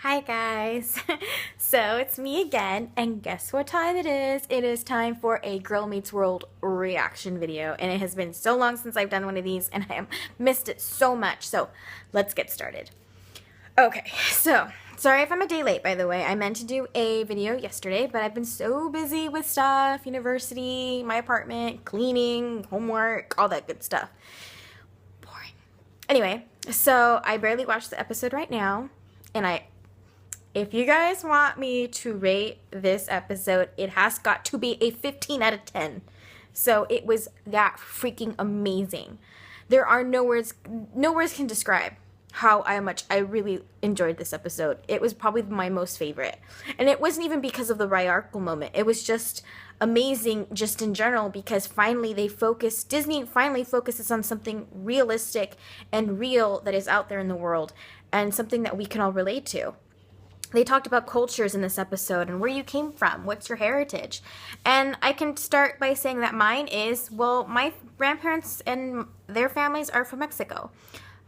Hi guys! So it's me again, and guess what time it is? It is time for a Girl Meets World reaction video, and it has been so long since I've done one of these, and I have missed it so much, so let's get started. Okay, so sorry if I'm a day late, by the way. I meant to do a video yesterday, but I've been so busy with stuff, university, my apartment, cleaning, homework, all that good stuff. Boring. Anyway, so I barely watched the episode right now, and if you guys want me to rate this episode, it has got to be a 15 out of 10. So it was that freaking amazing. There are no words can describe how much I really enjoyed this episode. It was probably my most favorite. And it wasn't even because of the Ryarkle moment. It was just amazing just in general because Disney finally focuses on something realistic and real that is out there in the world and something that we can all relate to. They talked about cultures in this episode and where you came from, what's your heritage. And I can start by saying that mine is, well, my grandparents and their families are from Mexico,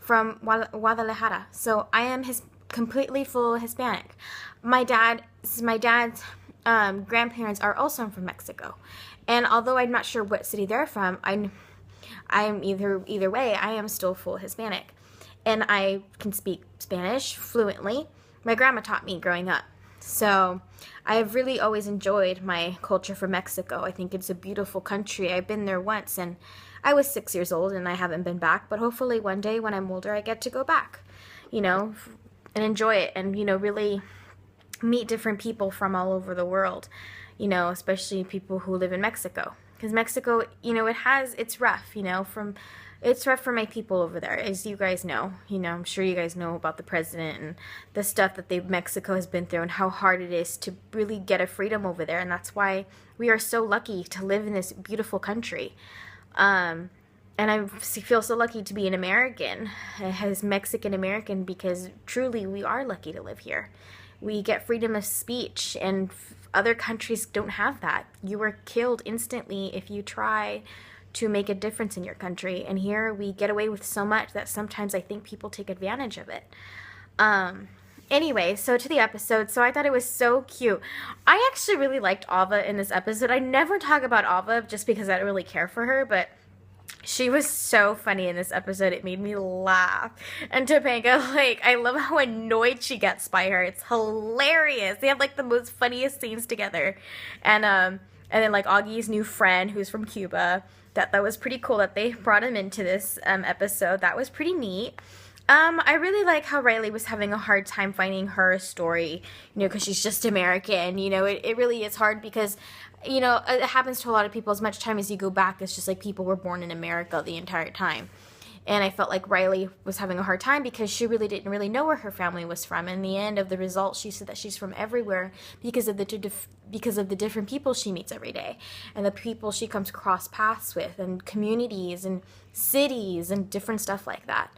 from Guadalajara. So I am completely full Hispanic. My dad's grandparents are also from Mexico. And although I'm not sure what city they're from, I'm either way, I am still full Hispanic. And I can speak Spanish fluently. My grandma taught me growing up. So I've really always enjoyed my culture from Mexico. I think it's a beautiful country. I've been there once and I was 6 years old and I haven't been back, but hopefully one day when I'm older I get to go back, and enjoy it and, really meet different people from all over the world, especially people who live in Mexico. Because Mexico, it's rough, it's rough for my people over there, as you guys know. I'm sure you guys know about the president and the stuff that Mexico has been through and how hard it is to really get a freedom over there. And that's why we are so lucky to live in this beautiful country. And I feel so lucky to be an American, as Mexican American, because truly we are lucky to live here. We get freedom of speech, and other countries don't have that. You are killed instantly if you try to make a difference in your country, and here we get away with so much that sometimes I think people take advantage of it. Anyway, so to the episode. So I thought it was so cute. I actually really liked Ava in this episode. I never talk about Ava just because I don't really care for her, but she was so funny in this episode. It made me laugh. And Topanga, I love how annoyed she gets by her. It's hilarious. They have the most funniest scenes together. And then Augie's new friend who's from Cuba. That was pretty cool that they brought him into this episode. That was pretty neat. I really like how Riley was having a hard time finding her story, because she's just American. It really is hard because, it happens to a lot of people. As much time as you go back, it's just people were born in America the entire time. And I felt like Riley was having a hard time because she really didn't really know where her family was from. In the end of the results, she said that she's from everywhere because of the different people she meets every day and the people she comes cross paths with and communities and cities and different stuff like that.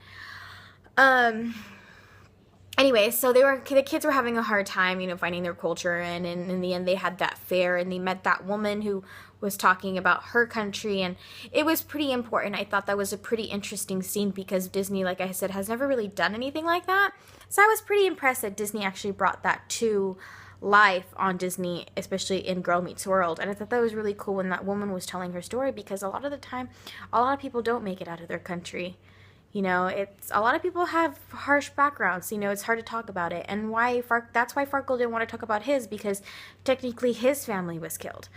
Anyway, so the kids were having a hard time, finding their culture, and in the end they had that fair and they met that woman who was talking about her country, and it was pretty important. I thought that was a pretty interesting scene because Disney, like I said, has never really done anything like that. So I was pretty impressed that Disney actually brought that to life on Disney, especially in Girl Meets World. And I thought that was really cool when that woman was telling her story, because a lot of the time, a lot of people don't make it out of their country. It's a lot of people have harsh backgrounds. It's hard to talk about it, and that's why Farkle didn't want to talk about his, because technically his family was killed.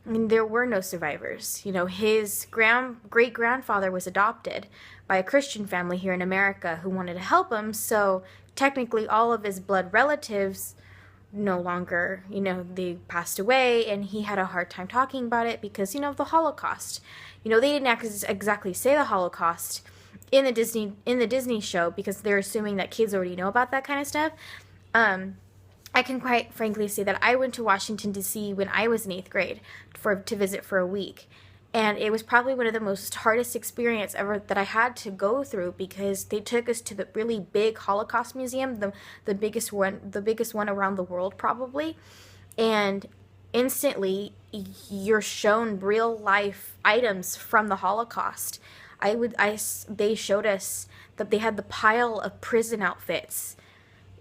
I mean, there were no survivors. His great grandfather was adopted by a Christian family here in America who wanted to help him. So technically, all of his blood relatives no longer, they passed away, and he had a hard time talking about it because of the Holocaust. They didn't exactly say the Holocaust in the Disney show because they're assuming that kids already know about that kind of stuff. I can quite frankly say that I went to Washington, D.C. when I was in 8th grade to visit for a week. And it was probably one of the most hardest experience ever that I had to go through, because they took us to the really big Holocaust museum, the biggest one around the world probably. And instantly you're shown real life items from the Holocaust. They showed us that they had the pile of prison outfits,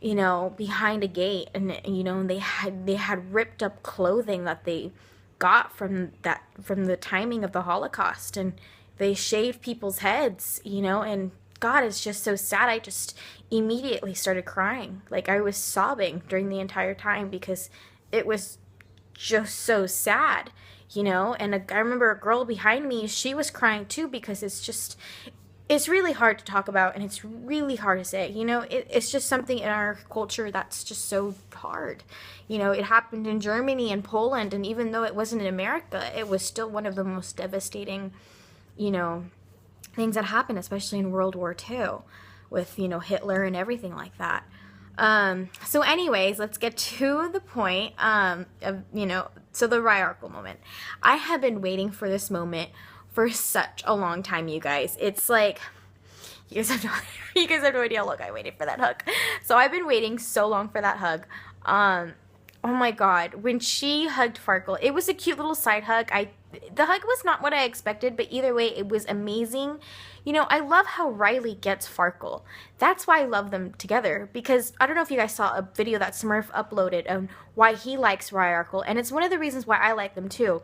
you know, behind a gate, and you know, and they had ripped up clothing that they got from the timing of the Holocaust, and they shaved people's heads, you know, and God, it's just so sad. I just immediately started crying. Like, I was sobbing during the entire time because it was just so sad, you know. And I remember a girl behind me, she was crying too, because it's really hard to talk about, and it's really hard to say, you know. It's just something in our culture that's just so hard, you know. It happened in Germany and Poland, and even though it wasn't in America, it was still one of the most devastating, you know, things that happened, especially in World War II with, you know, Hitler and everything like that. So anyways, let's get to the point of, you know, so the Rhaearl moment. I have been waiting for this moment for such a long time, you guys. It's like, you guys have no idea how long I waited for that hug. So I've been waiting so long for that hug. Oh my God, when she hugged Farkle, it was a cute little side hug. The hug was not what I expected, but either way, it was amazing. You know, I love how Riley gets Farkle. That's why I love them together, because I don't know if you guys saw a video that Smurf uploaded on why he likes Rhaearl, and it's one of the reasons why I like them too.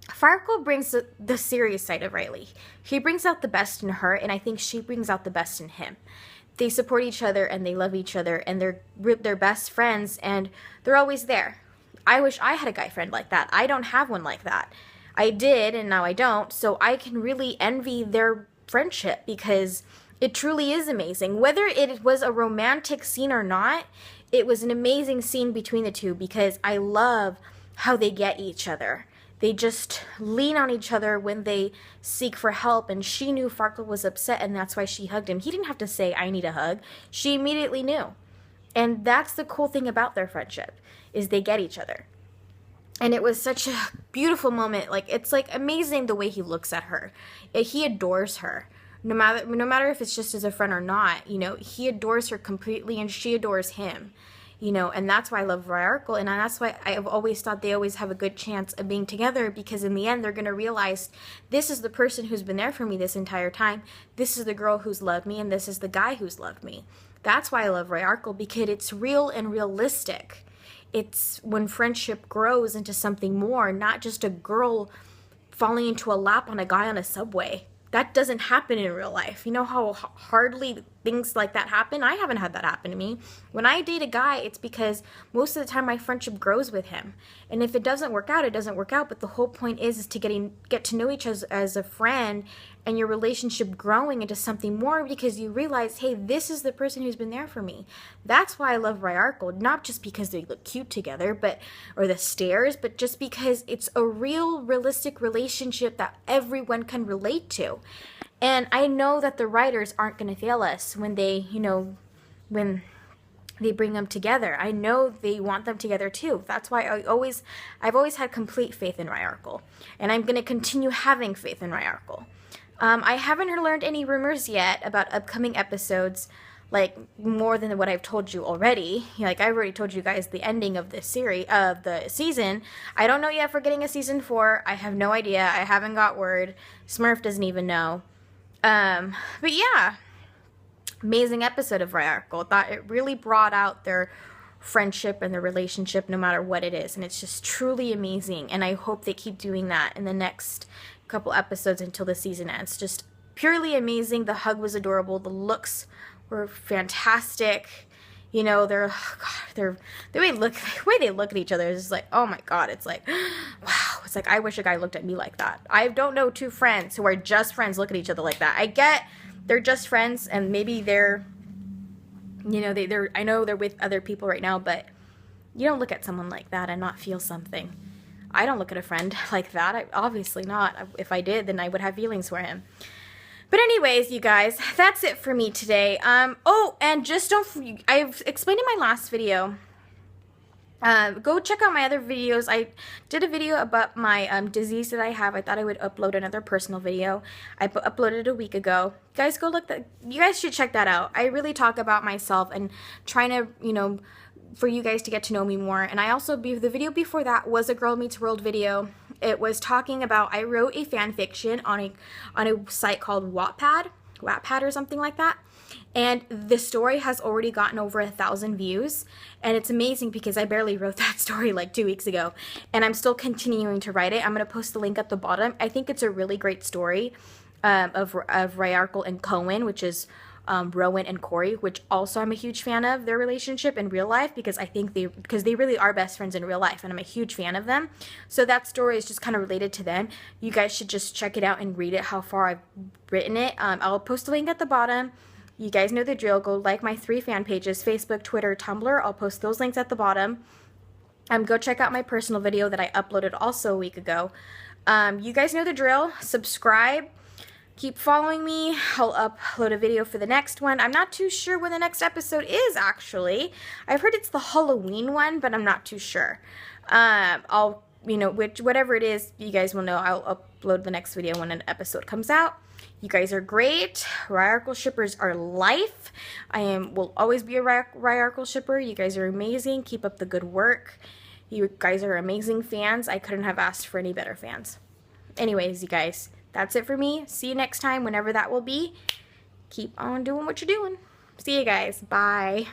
Farkle brings the serious side of Riley. He brings out the best in her, and I think she brings out the best in him. They support each other, and they love each other, and they're best friends, and they're always there. I wish I had a guy friend like that. I don't have one like that. I did, and now I don't, so I can really envy their friendship, because it truly is amazing. Whether it was a romantic scene or not, it was an amazing scene between the two, because I love how they get each other. They just lean on each other when they seek for help, and she knew Farkle was upset, and that's why she hugged him. He didn't have to say, I need a hug. She immediately knew. And that's the cool thing about their friendship, is they get each other. And it was such a beautiful moment. Like, it's like amazing the way he looks at her. He adores her. No matter if it's just as a friend or not, you know, he adores her completely, and she adores him. You know, and that's why I love Rhaearl, and that's why I've always thought they always have a good chance of being together, because in the end, they're going to realize, this is the person who's been there for me this entire time, this is the girl who's loved me, and this is the guy who's loved me. That's why I love Rhaearl, because it's real and realistic. It's when friendship grows into something more, not just a girl falling into a lap on a guy on a subway. That doesn't happen in real life. You know how hardly things like that happen? I haven't had that happen to me. When I date a guy, it's because most of the time my friendship grows with him. And if it doesn't work out, it doesn't work out. But the whole point is to get to know each other as a friend, and your relationship growing into something more, because you realize, hey, this is the person who's been there for me. That's why I love Rhaearl, not just because they look cute together, or the stairs, but just because it's a real, realistic relationship that everyone can relate to. And I know that the writers aren't going to fail us when they, you know, when they bring them together. I know they want them together too. That's why I've always had complete faith in Rhaearl, and I'm going to continue having faith in Rhaearl. I haven't learned any rumors yet about upcoming episodes, like more than what I've told you already. Like, I've already told you guys the ending of the season. I don't know yet if we're getting a season 4. I have no idea. I haven't got word. Smurf doesn't even know. But yeah, amazing episode of Rhaearl. Thought it really brought out their friendship and their relationship, no matter what it is, and it's just truly amazing. And I hope they keep doing that in the next couple episodes until the season ends. Just purely amazing. The hug was adorable. The looks were fantastic. You know, the way they look at each other is just like, oh my God. It's like, wow. It's like, I wish a guy looked at me like that. I don't know two friends who are just friends look at each other like that. I get they're just friends, and maybe they're, you know, I know they're with other people right now, but you don't look at someone like that and not feel something. I don't look at a friend like that. Obviously not. If I did, then I would have feelings for him. But anyways, you guys, that's it for me today. Oh, and just I've explained in my last video. Go check out my other videos. I did a video about my disease that I have. I thought I would upload another personal video. I uploaded it a week ago. Guys, you guys should check that out. I really talk about myself and trying to, you know, for you guys to get to know me more. And I also, the video before that was a Girl Meets World video. It was talking about, I wrote a fan fiction on a site called Wattpad or something like that. And the story has already gotten over 1,000 views. And it's amazing because I barely wrote that story like 2 weeks ago. And I'm still continuing to write it. I'm going to post the link at the bottom. I think it's a really great story of Rayarkle and Cohen, which is Rowan and Corey, which also I'm a huge fan of their relationship in real life because I think they really are best friends in real life, and I'm a huge fan of them. So that story is just kind of related to them. You guys should just check it out and read it, how far I've written it. I'll post a link at the bottom. You guys know the drill. Go like my 3 fan pages, Facebook, Twitter, Tumblr. I'll post those links at the bottom. Go check out my personal video that I uploaded also a week ago. You guys know the drill. Subscribe. Keep following me. I'll upload a video for the next one. I'm not too sure when the next episode is, actually. I've heard it's the Halloween one, but I'm not too sure. Whatever it is, you guys will know. I'll upload the next video when an episode comes out. You guys are great. Rayarkle shippers are life. Will always be a Rayarkle shipper. You guys are amazing. Keep up the good work. You guys are amazing fans. I couldn't have asked for any better fans. Anyways, you guys, that's it for me. See you next time, whenever that will be. Keep on doing what you're doing. See you guys. Bye.